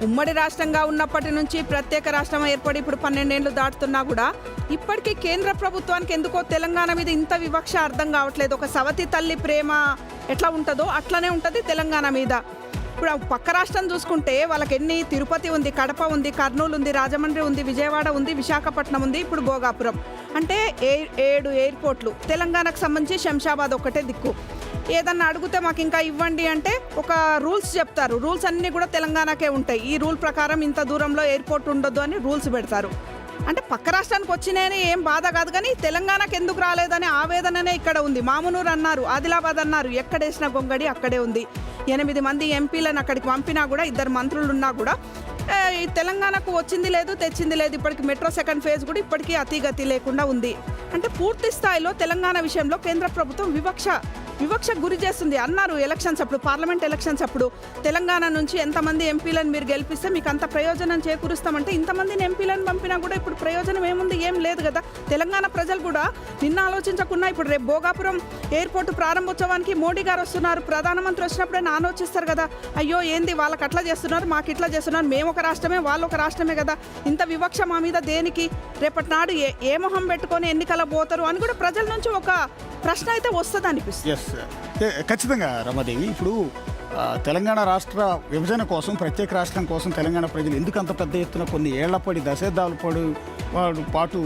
ఉమ్మడి రాష్ట్రంగా ఉన్నప్పటి నుంచి ప్రత్యేక రాష్ట్రం ఏర్పడి ఇప్పుడు 12 ఏళ్ళు దాటుతున్నా కూడా ఇప్పటికీ కేంద్ర ప్రభుత్వానికి ఎందుకో తెలంగాణ మీద ఇంత వివక్ష అర్థం కావట్లేదు. ఒక సవతి తల్లి ప్రేమ ఎట్లా ఉంటుందో అట్లనే ఉంటుంది తెలంగాణ మీద. ఇప్పుడు పక్క రాష్ట్రం చూసుకుంటే వాళ్ళకి తిరుపతి ఉంది, కడప ఉంది, కర్నూలు ఉంది, రాజమండ్రి ఉంది, విజయవాడ ఉంది, విశాఖపట్నం ఉంది, ఇప్పుడు భోగాపురం. అంటే 7 ఎయిర్పోర్ట్లు. తెలంగాణకు సంబంధించి శంషాబాద్ ఒకటే దిక్కు. ఏదన్నా అడిగితే మాకు ఇంకా ఇవ్వండి అంటే ఒక రూల్స్ చెప్తారు. రూల్స్ అన్నీ కూడా తెలంగాణకే ఉంటాయి. ఈ రూల్ ప్రకారం ఇంత దూరంలో ఎయిర్పోర్ట్ ఉండొద్దు అని రూల్స్ పెడతారు. అంటే పక్క రాష్ట్రానికి వచ్చినాయని ఏం బాధ కాదు, కానీ తెలంగాణకు ఎందుకు రాలేదనే ఆవేదననే ఇక్కడ ఉంది. మామునూరు అన్నారు, ఆదిలాబాద్ అన్నారు, ఎక్కడేసిన గొంగడి అక్కడే ఉంది. 8 మంది ఎంపీలను అక్కడికి పంపినా కూడా 2 మంత్రులు ఉన్నా కూడా ఈ తెలంగాణకు వచ్చింది లేదు, తెచ్చింది లేదు. ఇప్పటికి మెట్రో సెకండ్ ఫేజ్ కూడా ఇప్పటికీ అతిగతి లేకుండా ఉంది. అంటే పూర్తి స్థాయిలో తెలంగాణ విషయంలో కేంద్ర ప్రభుత్వం వివక్ష గురి చేస్తుంది అన్నారు. ఎలక్షన్స్ అప్పుడు, పార్లమెంట్ ఎలక్షన్స్ అప్పుడు తెలంగాణ నుంచి ఎంతమంది ఎంపీలను మీరు గెలిపిస్తే మీకు అంత ప్రయోజనం చేకూరుస్తామంటే ఇంతమందిని ఎంపీలను పంపినా కూడా ఇప్పుడు ప్రయోజనం ఏముంది? ఏం లేదు కదా. తెలంగాణ ప్రజలు కూడా నిన్న ఆలోచించకుండా ఇప్పుడు రేపు భోగాపురం ఎయిర్పోర్ట్ ప్రారంభోత్సవానికి మోడీ గారు వస్తున్నారు. ప్రధానమంత్రి వచ్చినప్పుడే ఆలోచిస్తారు కదా, అయ్యో ఏంది వాళ్ళకి అట్లా చేస్తున్నారు, మాకు ఇట్లా చేస్తున్నారు, మేము ఒక రాష్ట్రమే వాళ్ళు ఒక రాష్ట్రమే కదా, ఇంత వివక్ష మా మీద దేనికి? రేపటి నాడు ఏ మొహం పెట్టుకొని ఎన్నికల పోతారు అని కూడా ప్రజల నుంచి ఒక ప్రశ్న అయితే వస్తుంది అనిపిస్తుంది. ఖచ్చితంగా రమాదేవి. ఇప్పుడు తెలంగాణ రాష్ట్ర విభజన కోసం, ప్రత్యేక రాష్ట్రం కోసం తెలంగాణ ప్రజలు ఎందుకు అంత పెద్ద ఎత్తున కొన్ని ఏళ్ల పడి దశాబ్దాల పాటు